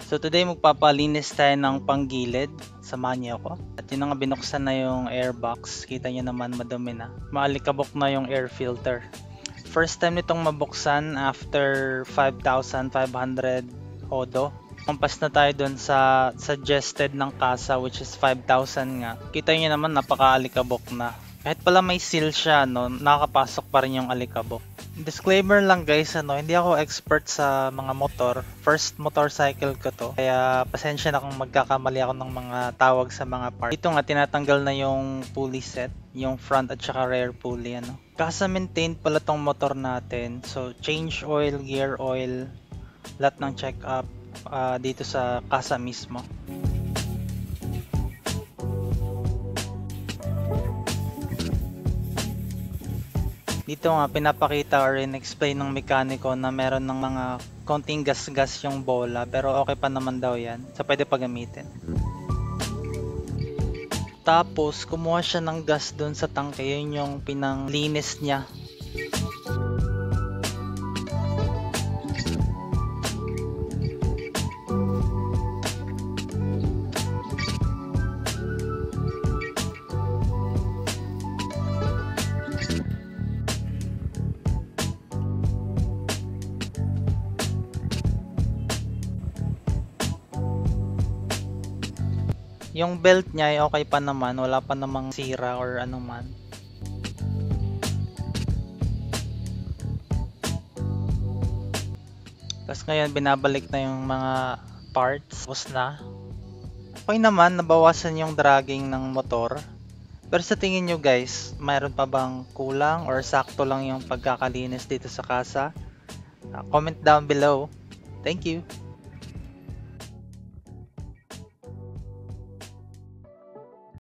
So today magpapalinis tayo ng panggilid. Samahan niyo ako. At yun na nga, binuksan na yung airbox. Kita niyo naman madumi na. Maalikabok na yung air filter. First time nitong mabuksan after 5,500 odo. Kumpas na tayo dun sa suggested ng kasa, which is 5,000 nga. Kita niyo naman napaka-alikabok na. Kahit pala may seal siya, no, nakakapasok pa rin yung alikabok. Disclaimer lang guys, hindi ako expert sa mga motor. First motorcycle ko to. Kaya pasensya na kung magkakamali ako ng mga tawag sa mga parts. Dito nga tinatanggal na yung pulley set, yung front at saka rear pulley. Kasa maintained pala tong motor natin. So change oil, gear oil, lahat ng check up dito sa kasa mismo. Dito nga pinapakita or in-explain ng mekaniko na meron ng mga konting gas-gas yung bola, pero okay pa naman daw yan, so pwede pa gamitin. Tapos kumuha siya ng gas dun sa tangke, yun yung pinanglinis niya. Yung belt niya ay okay pa naman, wala pa namang sira or anuman. Tapos ngayon binabalik na yung mga parts, tapos na. Okay naman, nabawasan yung dragging ng motor. Pero sa tingin nyo guys, mayroon pa bang kulang or sakto lang yung pagkakalinis dito sa kasa? Comment down below. Thank you!